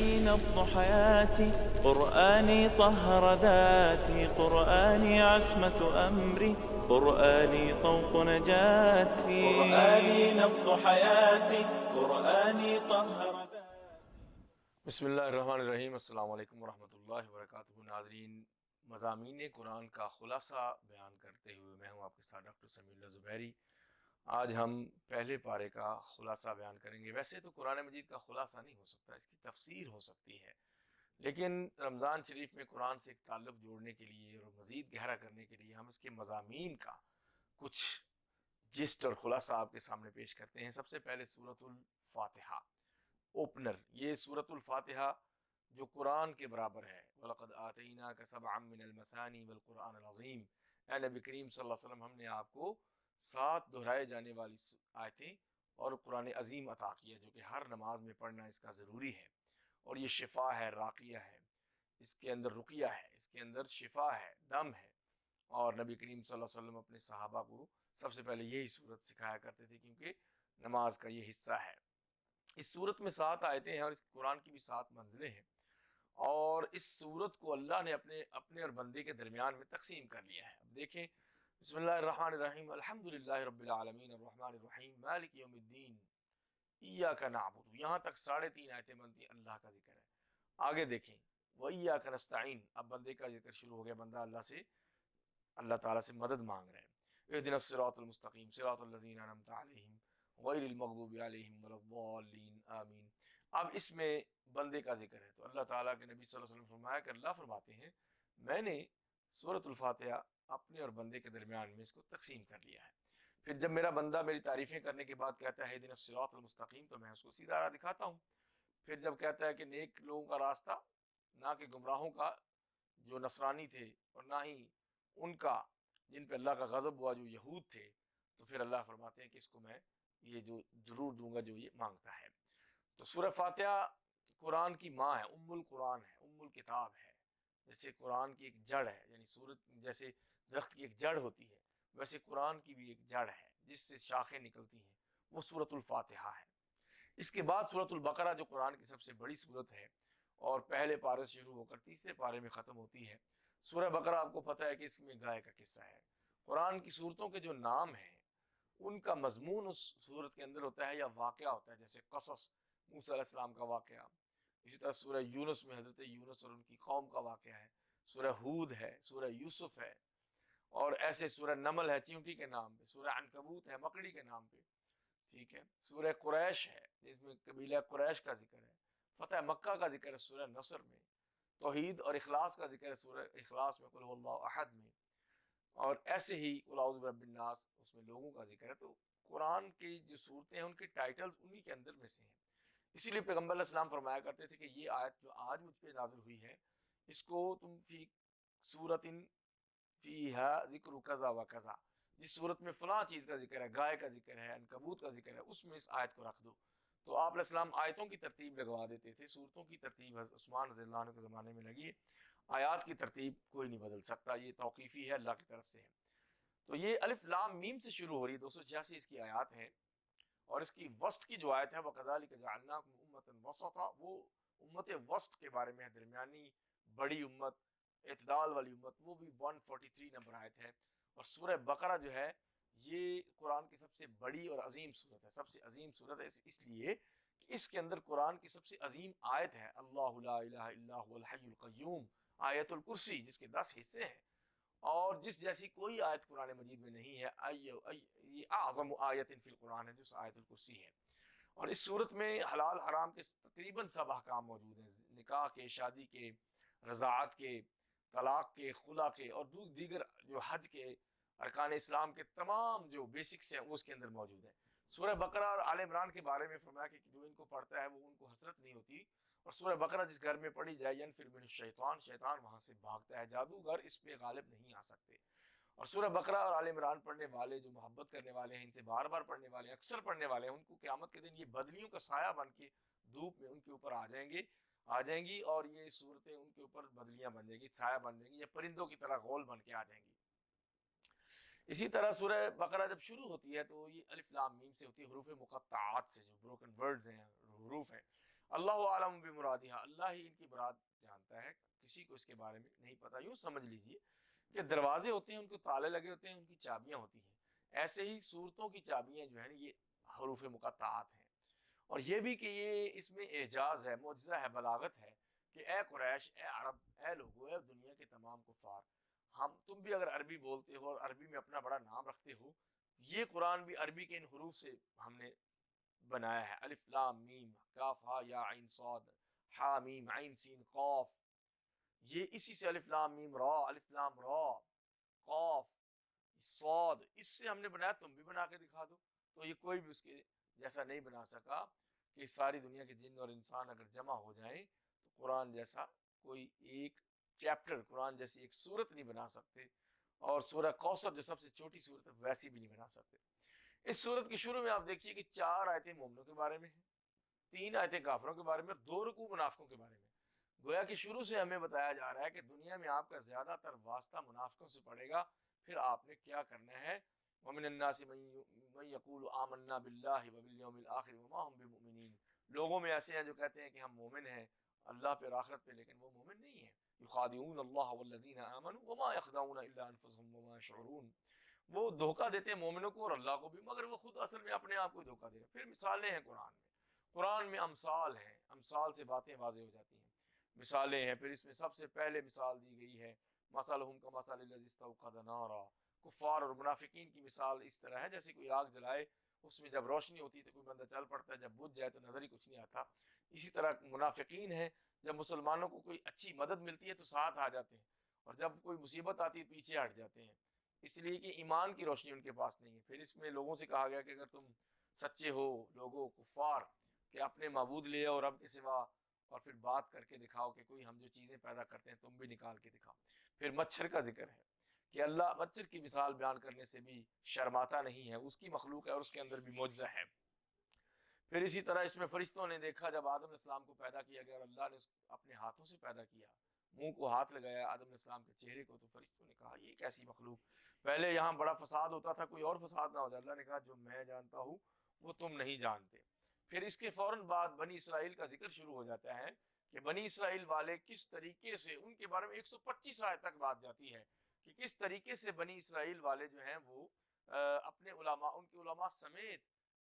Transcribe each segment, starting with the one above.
قرآني نبض حياتي، قرآني طهر ذاتي، قرآني عصمة أمري، قرآني طوق نجاتي. قرآني نبض حياتي، قرآني طهر ذاتي. بسم اللہ الرحمن الرحیم. السلام علیکم ورحمۃ اللہ وبرکاتہ. ناظرین، مضامین قرآن کا خلاصہ بیان کرتے ہوئے میں ہوں آپ کے ساتھ ڈاکٹر سمیع اللہ زبیری. آج ہم پہلے پارے کا خلاصہ بیان کریں گے. ویسے تو قرآن مجید کا خلاصہ نہیں ہو سکتا، اس کی تفسیر ہو سکتی ہے، لیکن رمضان شریف میں قرآن سے ایک تعلق جوڑنے کے لیے اور مزید گہرا کرنے کے لیے ہم اس کے مضامین کا کچھ جسٹ اور خلاصہ آپ کے سامنے پیش کرتے ہیں. سب سے پہلے سورۃ الفاتحہ اوپنر. یہ سورۃ الفاتحہ جو قرآن کے برابر ہے. وَلَقَدْ آتَيْنَاكَ سَبْعًا مِّنَ الْمَثَانِي وَالْقُرْآنَ الْعَظِيمِ. اے نبی کریم صلی اللہ علیہ وسلم، ہم نے آپ کو 7 دہرائے جانے والی آیتیں اور قرآن عظیم عطا کیا جو کہ ہر نماز میں پڑھنا اس کا ضروری ہے. اور یہ شفا ہے، راقیہ ہے، اس کے اندر رقیہ ہے، اس کے اندر شفا ہے، دم ہے. اور نبی کریم صلی اللہ علیہ وسلم اپنے صحابہ کو سب سے پہلے یہی صورت سکھایا کرتے تھے کیونکہ نماز کا یہ حصہ ہے. اس صورت میں 7 آیتیں ہیں اور اس قرآن کی بھی 7 منزلیں ہیں. اور اس صورت کو اللہ نے اپنے اور بندے کے درمیان میں تقسیم کر لیا ہے. اب دیکھیں، بسم اللہ الرحمن الرحیم. الحمدللہ رب العالمین الرحمن الرحیم مالک یوم الدین ایاک نعبد. یہاں تک 3.5 آیتیں بنتی ہیں، اللہ کا ذکر ہے. آگے دیکھیں، وایاک نستعین. اب بندے کا ذکر شروع ہو گیا. بندہ اللہ تعالیٰ سے مدد مانگ رہے ہیں. اہدنا الصراط المستقیم صراط الذین انعمت علیہم غیر المغضوب علیہم ولا الضالین آمین. اب اس میں بندے کا ذکر ہے تو اللہ تعالیٰ کے نبی صلی اللہ علیہ وسلم فرمایا کہ اللہ فرماتے ہیں میں نے سورۃ الفاتحہ اپنے اور بندے کے درمیان میں اس کو تقسیم کر لیا ہے. پھر جب میرا بندہ میری تعریفیں کرنے کے بعد کہتا ہے اہدنا الصراط المستقیم تو میں اس کو سیدھا راہ دکھاتا ہوں. پھر جب کہتا ہے کہ نیک لوگوں کا راستہ، نہ کہ گمراہوں کا جو نصرانی تھے اور نہ ہی ان کا جن پہ اللہ کا غضب ہوا جو یہود تھے، تو پھر اللہ فرماتے ہیں کہ اس کو میں یہ جو ضرور دوں گا جو یہ مانگتا ہے. تو سورہ فاتحہ قرآن کی ماں ہے، ام القرآن ہے، ام الکتاب ہے. جیسے قرآن کی ایک جڑ ہے، یعنی سورت جیسے درخت کی ایک جڑ ہوتی ہے، ویسے قرآن کی بھی ایک جڑ ہے جس سے شاخیں نکلتی ہیں، وہ سورۃ الفاتحہ ہے. اس کے بعد سورۃ البقرہ جو قرآن کی سب سے بڑی سورت ہے اور پہلے پارے سے شروع ہو کر تیسرے پارے میں ختم ہوتی ہے. سورہ بقرہ آپ کو پتہ ہے کہ اس میں گائے کا قصہ ہے. قرآن کی سورتوں کے جو نام ہیں ان کا مضمون اس سورت کے اندر ہوتا ہے یا واقعہ ہوتا ہے. جیسے قصص، موسیٰ علیہ السلام کا واقعہ. اسی طرح سورہ یونس میں حضرت یونس اور ان کی قوم کا واقعہ ہے. سورہ ہود ہے، سورہ یوسف ہے، اور ایسے سورہ نمل ہے چیونٹی کے نام پہ، سورہ عنکبوت ہے مکڑی کے نام پہ. ٹھیک ہے، سورہ قریش ہے جس میں قبیلہ قریش کا ذکر ہے. فتح مکہ کا ذکر ہے سورہ نصر میں. توحید اور اخلاص کا ذکر ہے سورہ اخلاص میں، قل هو اللہ احد میں. اور ایسے ہی قل اعوذ برب الناس، اس میں لوگوں کا ذکر ہے. تو قرآن کی جو صورتیں ہیں ان کے ٹائٹلز انہی کے اندر میں سے ہیں. اسی لیے پیغمبر علیہ السلام فرمایا کرتے تھے کہ یہ آیت جو آج مجھ پہ نازل ہوئی ہے اس کو تم فی سورۃ فیہا ذکر کذا و کذا، جس صورت میں فلاں چیز کا ذکر ہے، گائے کا ذکر ہے، عنکبوت کا ذکر ہے، اس میں اس آیت کو رکھ دو. تو آپ علیہ السلام آیتوں کی ترتیب لگوا دیتے تھے. صورتوں کی ترتیب حضرت عثمان رضی اللہ عنہ کے زمانے میں لگی ہے. آیات کی ترتیب کوئی نہیں بدل سکتا، یہ توقیفی ہے، اللہ کی طرف سے ہے. تو یہ الف لام میم سے شروع ہو رہی ہے. 286 اس کی آیات ہیں. اور اس کی وسط کی جو آیت ہے وَكَذَلِكَ جَعَلْنَاكُمْ أُمَّةً وَسَطًا، وہ امت وسط کے بارے میں ہے، درمیانی بڑی امت، اعتدال والی امت. وہ بھی 143 نمبر آیت ہے. اور سورہ بقرہ جو ہے یہ قرآن کی سب سے بڑی اور عظیم صورت ہے. سب سے عظیم صورت ہے اس لیے کہ اس کے اندر قرآن کی سب سے عظیم آیت ہے اللہ لا الہ الا هو الحی القیوم، آیت الکرسی، جس کے 10 حصے ہیں اور جس جیسی کوئی آیت قرآن مجید میں نہیں ہے. یہ اعظم آیت فی القرآن ہے جو آیت الکرسی ہے. اور اس صورت میں حلال حرام کے تقریباً سب احکام موجود ہیں، نکاح کے، شادی کے، رضاعت کے، طلاق کے، خلا کے، اور دیگر جو حج کے ارکان اسلام کے تمام جو بیسکس ہیں وہ اس کے اندر موجود ہیں. سورہ بقرہ اور آل عمران کے بارے میں فرمایا کہ جو ان کو پڑھتا ہے وہ ان کو حسرت نہیں ہوتی. اور سورہ بقرہ جس گھر میں پڑھی جائے ینفر من الشیطان، شیطان وہاں سے بھاگتا ہے، جادوگر اس پہ غالب نہیں آ سکتے. اور سورہ بقرہ اور آل عمران پڑھنے والے جو محبت کرنے والے ہیں، ان سے بار بار پڑھنے والے، اکثر پڑھنے والے ہیں، ان کو قیامت کے دن یہ بدلیوں کا سایہ بن کے دھوپ میں ان کے اوپر آ جائیں گی اور یہ صورتیں ان کے اوپر بدلیاں بن جائیں گی، سایہ بن جائیں گی، یا پرندوں کی طرح غول بن کے آ جائیں گی. اسی طرح سورہ بقرہ جب شروع ہوتی ہے تو یہ الف لام میم سے ہوتی ہے، حروف مقطعات سے، جو بروکن ورڈز ہیں، حروف ہیں. اللہ عالم بمرادہا، اللہ ہی ان کی مراد جانتا ہے، کسی کو اس کے بارے میں نہیں پتا۔ یوں سمجھ لیجئے کہ دروازے ہوتے ہیں ان کو تالے لگے ہوتے ہیں، ان کی چابیاں ہوتی ہیں، ایسے ہی صورتوں کی چابیاں جو ہیں یہ حروف مقطعات ہیں۔ اور یہ بھی کہ یہ اس میں اعجاز ہے، معجزہ ہے، بلاغت ہے کہ اے قریش، اے عرب، اے لوگو، اے دنیا کے تمام کفار، تم بھی اگر عربی بولتے ہو اور عربی میں اپنا بڑا نام رکھتے ہو، یہ قرآن بھی عربی کے ان حروف سے ہم نے بنایا ہے، الف لام میم کاف ہا یا عین صاد ہا میم عین سین قاف، یہ اسی سے الف لام میم را، الف لام را قاف صاد، اس سے ہم نے بنایا، تم بھی بنا کے دکھا دو۔ تو یہ کوئی بھی اس کے جیسا نہیں بنا سکا کہ ساری دنیا کے جن اور انسان اگر جمع ہو جائیں تو قرآن جیسا کوئی ایک چیپٹر، قرآن جیسی ایک سورت نہیں بنا سکتے، اور سورہ کوثر جو سب سے چھوٹی سورت ہے ویسی بھی نہیں بنا سکتے۔ اس سورت کے شروع میں آپ دیکھیے کہ 4 آیتیں مومنوں کے بارے میں ہیں، 3 آیتیں کافروں کے بارے میں، اور 2 رکوع منافقوں کے بارے میں۔ گویا کہ شروع سے ہمیں بتایا جا رہا ہے کہ دنیا میں آپ کا زیادہ تر واسطہ منافقوں سے پڑے گا، پھر آپ نے کیا کرنا ہے۔ وَمِنَ النَّاسِ مَن يَقُولُ آمَنَّا بِاللَّهِ وَبِالْيَوْمِ الْآخِرِ وَمَا هُمْ بِمُؤْمِنِينَ، لوگوں میں ایسے ہیں جو کہتے ہیں کہ ہم مومن ہیں اللہ پہ اور آخرت پہ، لیکن وہ مومن نہیں ہیں۔ يُخَادِعُونَ اللَّهَ وَالَّذِينَ آمَنُوا وَمَا يَخْدَعُونَ إِلَّا أَنفُسَهُمْ وَمَا يَشْعُرُونَ، وہ دھوکہ دیتے ہیں مومنوں کو اور اللہ کو بھی، مگر وہ خود اصل میں اپنے آپ کو دھوکہ دے رہے ہیں۔ پھر مثالیں ہیں قرآن میں امثال ہیں، امثال سے باتیں واضح ہو جاتی ہیں، مثالیں ہیں۔ پھر اس میں سب سے پہلے مثال دی گئی ہے مثلہم کمثل الذی استوقد نارا، کفار اور منافقین کی مثال اس طرح ہے جیسے کوئی آگ جلائے، اس میں جب روشنی ہوتی ہے تو کوئی بندہ چل پڑتا ہے، جب بجھ جائے تو نظر ہی کچھ نہیں آتا۔ اسی طرح منافقین ہیں، جب مسلمانوں کو کوئی اچھی مدد ملتی ہے تو ساتھ آ جاتے ہیں، اور جب کوئی مصیبت آتی ہے پیچھے ہٹ جاتے ہیں، اس لیے کہ ایمان کی روشنی ان کے پاس نہیں ہے۔ پھر اس میں لوگوں سے کہا گیا کہ اگر تم سچے ہو، لوگوں کفار، کہ اپنے معبود لے آؤ رب کے سوا، اور پھر بات کر کے دکھاؤ کہ کوئی ہم جو چیزیں پیدا کرتے ہیں تم بھی نکال کے دکھاؤ۔ پھر مچھر کا ذکر ہے کہ اللہ مچھر کی مثال بیان کرنے سے بھی شرماتا نہیں ہے، اس کی مخلوق ہے اور اس کے اندر بھی معجزہ ہے۔ پھر اسی طرح اس میں فرشتوں نے دیکھا جب آدم علیہ السلام کو پیدا کیا گیا اور اللہ نے اپنے ہاتھوں سے پیدا کیا، منہ کو ہاتھ لگایا آدم علیہ السلام کے چہرے کو، تو فرشتوں نے کہا یہ کیسی مخلوق، پہلے یہاں بڑا فساد ہوتا تھا، کوئی اور فساد نہ ہو جائے۔ اللہ نے کہا جو میں جانتا ہوں وہ تم نہیں جانتے۔ پھر اس کے فوراً بعد بنی اسرائیل کا ذکر شروع ہو جاتا ہے کہ بنی اسرائیل والے کس طریقے سے، ان کے بارے میں 125 آیت تک بات جاتی ہے کہ کس طریقے سے بنی اسرائیل والے جو ہیں وہ اپنے علماء، ان کے علماء سمیت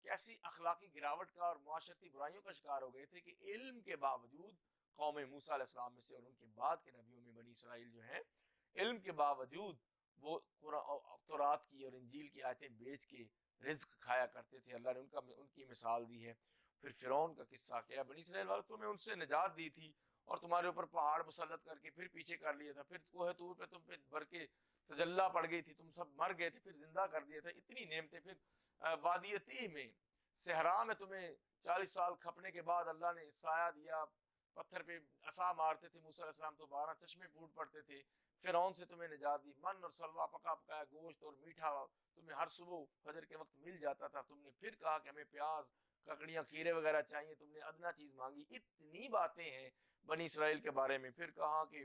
کیسی اخلاقی گراوٹ کا اور معاشرتی برائیوں کا شکار ہو گئے تھے کہ علم کے باوجود قوم موسیٰ علیہ السلام میں سے اور ان کے بعد کے نبیوں میں بنی اسرائیل جو ہیں، علم کے باوجود وہ تورات کی اور انجیل کی آیتیں بیچ کے رزق کھایا کرتے تھے۔ اللہ نے ان کی مثال دی ہے۔ پھر فرعون کا قصہ کیا، بنی اسرائیل والوں تمہیں ان سے نجات دی تھی اور تمہارے اوپر پہاڑ مسلط کر کے پھر پیچھے کر لیا تھا، پھر کوہ طور پہ تم پہ بھر کے تجلی پڑ گئی تھی، تم سب مر گئے تھے، پھر زندہ کر دیا تھا، اتنی نعمتیں۔ پھر وادی تیہ میں، صحرا میں تمہیں 40 سال کھپنے کے بعد اللہ نے سایہ دیا، پتھر پہ عصا مارتے تھے موسیٰ علیہ السلام تو 12 چشمے پھوٹ پڑتے تھے۔ فرعون سے تمہیں نجات دی، من اور سلوا، پکا پکایا گوشت اور میٹھا تمہیں ہر صبح فجر کے وقت مل جاتا تھا۔ تم نے پھر کہا کہ ہمیں پیاز، ککڑیاں، کھیرے وغیرہ چاہیے، تم نے ادنا چیز مانگی۔ اتنی باتیں ہیں بنی اسرائیل کے بارے میں۔ پھر کہا کہ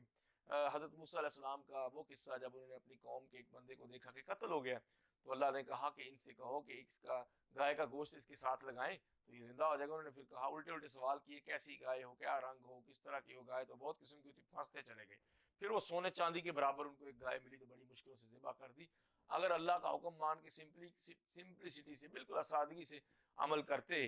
حضرت موسیٰ علیہ السلام کا وہ قصہ جب انہوں نے اپنی قوم کے ایک بندے کو دیکھا کہ قتل ہو گیا، تو اللہ نے کہا کہ ان سے کہو کہ اس کا گائے کا گوشت اس کے ساتھ لگائیں تو یہ زندہ ہو جائے گا۔ انہوں نے پھر کہا، الٹے الٹے سوال کیے، کیسی گائے ہو، کیا رنگ ہو، کس طرح کی ہو گائے، تو بہت قسم کی پھنستے چلے گئے۔ پھر وہ سونے چاندی کے برابر ان کو ایک گائے ملی تو بڑی مشکلوں سے ذبح کر دی۔ اگر اللہ کا حکم مان کے سمپلسٹی سے، بالکل سادگی سے عمل کرتے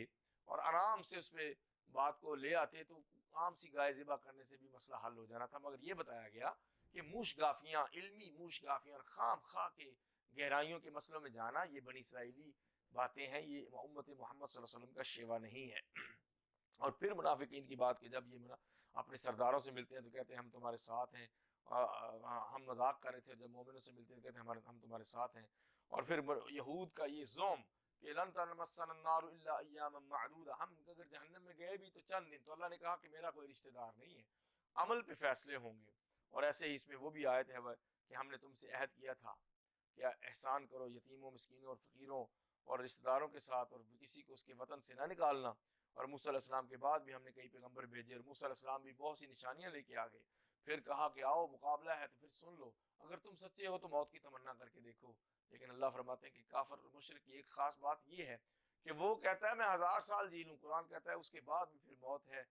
اور آرام سے اس پہ بات کو لے آتے تو عام سی گائے ذبح کرنے سے بھی مسئلہ حل ہو جانا تھا۔ مگر یہ بتایا گیا کہ موش گافیاں، علمی موش گافیاں اور خام خواہ کے گہرائیوں کے مسئلوں میں جانا، یہ بنی اسرائیلی باتیں ہیں، یہ امت محمد صلی اللہ علیہ وسلم کا شیوا نہیں ہے۔ اور پھر منافقین کی بات کہ جب یہ اپنے سرداروں سے ملتے ہیں تو کہتے ہیں ہم تمہارے ساتھ ہیں، ہم مذاق کر رہے تھے، جب مومنوں سے ملتے ہیں تو کہتے ہیں ہم تمہارے ساتھ ہیں۔ اور پھر یہود کا یہ زوم کہ لن تمسنا النار الا ایاما معدودہ، ہم اگر جہنم میں گئے بھی تو چند دن، تو اللہ نے کہا کہ میرا کوئی رشتہ دار نہیں ہے، عمل پہ فیصلے ہوں گے۔ اور ایسے ہی اس میں وہ بھی آیت ہے کہ ہم نے تم سے عہد کیا تھا کہ احسان کرو یتیموں، مسکینوں اور فقیروں اور رشتہ داروں کے ساتھ، اور کسی کو اس کے وطن سے نہ نکالنا۔ اور موسیٰ علیہ السلام کے بعد بھی ہم نے کئی پیغمبر بھیجے اور موسیٰ علیہ السلام بھی بہت سی نشانیاں لے کے آ گئے۔ پھر کہا کہ آؤ مقابلہ ہے تو پھر سن لو، اگر تم سچے ہو تو موت کی تمنا کر کے دیکھو۔ لیکن اللہ فرماتے ہیں کہ کافر مشرک کی ایک خاص بات یہ ہے کہ وہ کہتا ہے میں 1000 سال جی لوں، قرآن کہتا ہے اس کے بعد بھی پھر موت ہے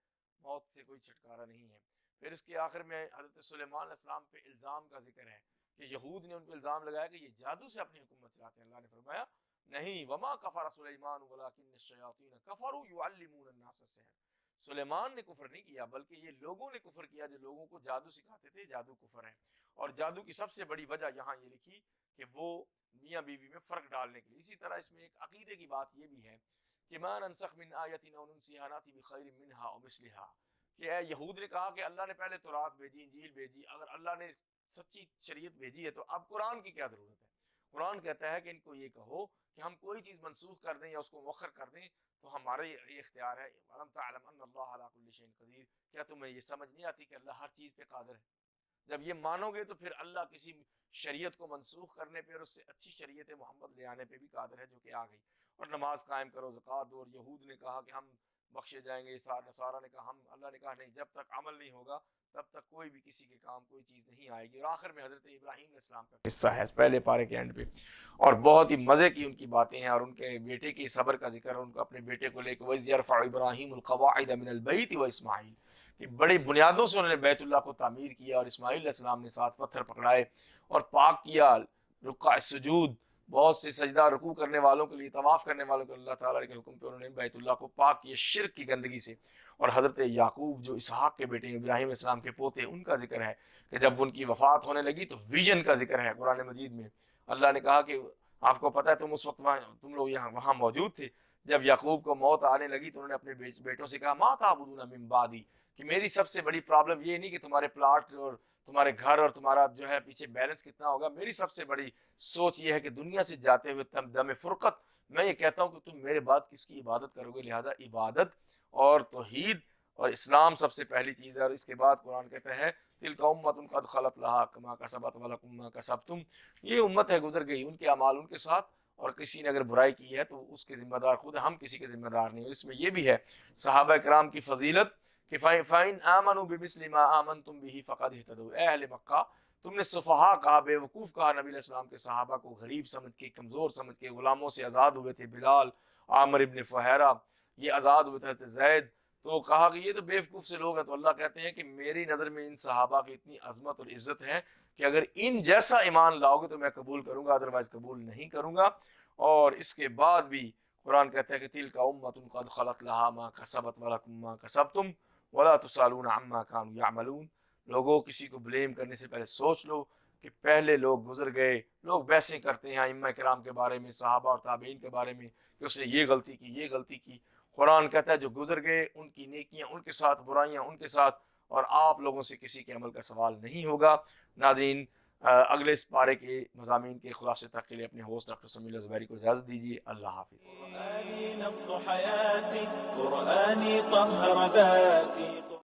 وقت سے کوئی چھٹکارا نہیں ہے۔ پھر اس کے آخر میں حضرت سلیمان علیہ السلام پہ الزام کا ذکر ہے کہ یہود نے ان پہ الزام لگایا کہ یہ جادو سے اپنی حکومت چلاتے ہیں۔ اللہ نے فرمایا نہیں، وما کفر سلیمان ولکن الشیاطین کفروا یعلمون الناس السحر، سلیمان نے کفر نہیں کیا بلکہ یہ لوگوں نے کفر کیا جو لوگوں کو جادو سکھاتے تھے، جادو کفر ہے۔ اور جادو کی سب سے بڑی وجہ یہاں یہ لکھی کہ وہ میاں بیوی میں فرق ڈالنے کے لیے۔ اسی طرح اس میں ایک عقیدے کی بات یہ بھی ہے کہ ما ننسخ من آیۃ او ننسیھا نأتی بخیر منھا او مثلھا، کہ اے یہود نے کہا کہ اللہ نے پہلے تورات بھیجی، انجیل بھیجی، اگر اللہ نے سچی شریعت بھیجی ہے تو اب قرآن کی کیا ضرورت ہے؟ قرآن کہتا ہے کہ ان کو یہ کہو کہ ہم کوئی چیز منسوخ کر دیں یا اس کو مؤخر کر دیں تو ہمارا یہ اختیار ہے۔ وَأَلَمْ تَعْلَمْ أَنَّ اللَّهَ عَلَىٰ كُلِّ شَيْءٍ قَدِيرٌ، کیا تمہیں یہ سمجھ نہیں آتی کہ اللہ ہر چیز پہ قادر ہے؟ جب یہ مانو گے تو پھر اللہ کسی شریعت کو منسوخ کرنے پہ اور اس سے اچھی شریعت محمد لے آنے پہ بھی قادر ہے، جو کہ آ گئی۔ اور نماز قائم کرو، زکوٰۃ دو، اور یہود نے کہا کہ ہم بخشے جائیں گے، نصارہ نے کہا ہم، اللہ نے کہا نہیں، جب تک عمل نہیں ہوگا تب تک کوئی بھی کسی کے کام کوئی چیز نہیں آئے گی۔ اور آخر میں حضرت ابراہیم علیہ السلام کا قصہ ہے پہلے پارے کے اینڈ پہ، اور بہت ہی مزے کی ان کی باتیں ہیں، اور ان کے بیٹے کی صبر کا ذکر ہے، ان کو اپنے بیٹے کو لے کے وَإِذْ يَرْفَعُ إِبْرَاهِيمُ الْقَوَاعِدَ مِنَ الْبَيْتِ وَإِسْمَاعِيلُ، کہ بڑی بنیادوں سے انہوں نے بیت اللہ کو تعمیر کیا، اور اسماعیل علیہ السلام نے 7 پتھر پکڑائے اور پاک کیا، رکوع سجود، بہت سے سجدہ رکوع کرنے والوں کے لیے، طواف کرنے والوں کو اللہ تعالیٰ کے حکم پہ انہوں نے بیت اللہ کو پاک کیا شرک کی گندگی سے۔ اور حضرت یعقوب جو اسحاق کے بیٹے ابراہیم علیہ السلام کے پوتے، ان کا ذکر ہے کہ جب ان کی وفات ہونے لگی تو ویژن کا ذکر ہے قرآن مجید میں۔ اللہ نے کہا کہ آپ کو پتہ ہے تم اس وقت تم لوگ وہاں موجود تھے جب یعقوب کو موت آنے لگی تو انہوں نے اپنے بیٹوں سے کہا ما تعبدون من بعدی، کہ میری سب سے بڑی پرابلم یہ نہیں کہ تمہارے پلاٹ اور تمہارے گھر اور تمہارا جو ہے پیچھے بیلنس کتنا ہوگا، میری سب سے بڑی سوچ یہ ہے کہ دنیا سے جاتے ہوئے دم فرقت میں یہ کہتا ہوں کہ تم میرے بعد کس کی عبادت کرو گے، لہذا عبادت اور توحید اور اسلام سب سے پہلی چیز ہے۔ اور اس کے بعد قرآن کہتا ہے تلک امۃ قد خلت لها ما کسبت ولکم ما کسبتم، یہ امت ہے گزر گئی، ان کے اعمال ان کے ساتھ، اور کسی نے اگر برائی کی ہے تو اس کے ذمہ دار خود، ہم کسی کے ذمہ دار نہیں۔ اس میں یہ بھی ہے صحابہ کرام کی فضیلت کہ فَإِنْ آمَنُوا بِمِثْلِ مَا آمَنْتُمْ بِهِ فَقَدْ اهْتَدَوْا، اے اہل مکہ تم نے سفہا کہا، بے وقوف کہا نبی علیہ السلام کے صحابہ کو، غریب سمجھ کے، کمزور سمجھ کے، غلاموں سے آزاد ہوئے تھے بلال، عامر ابن فہیرہ، یہ آزاد ہوئے تھے زید، تو کہا کہ یہ تو بے وقوف سے لوگ ہیں۔ تو اللہ کہتے ہیں کہ میری نظر میں ان صحابہ کی اتنی عظمت اور عزت ہے کہ اگر ان جیسا ایمان لاؤ گے تو میں قبول کروں گا، ادروائز قبول نہیں کروں گا۔ اور اس کے بعد بھی قرآن کہتا ہے کہ تلک امۃ قد خلت لها ما کسبت ولکم ما کسبتم ولا تسألون عما كانوا يعملون، لوگوں کسی کو بلیم کرنے سے پہلے سوچ لو کہ پہلے لوگ گزر گئے، لوگ بحثیں کرتے ہیں ائمہ کرام کے بارے میں، صحابہ اور تابعین کے بارے میں کہ اس نے یہ غلطی کی، یہ غلطی کی۔ قرآن کہتا ہے جو گزر گئے ان کی نیکیاں ان کے ساتھ، برائیاں ان کے ساتھ، اور آپ لوگوں سے کسی کے عمل کا سوال نہیں ہوگا۔ ناظرین، اگلے اس پارے کے مضامین کے خلاصے تک کے لیے اپنے ہوسٹ ڈاکٹر سمیع اللہ زبیری کو اجازت دیجیے۔ اللہ حافظ۔ قرآني نبض حياتي، قرآني طهر ذاتي۔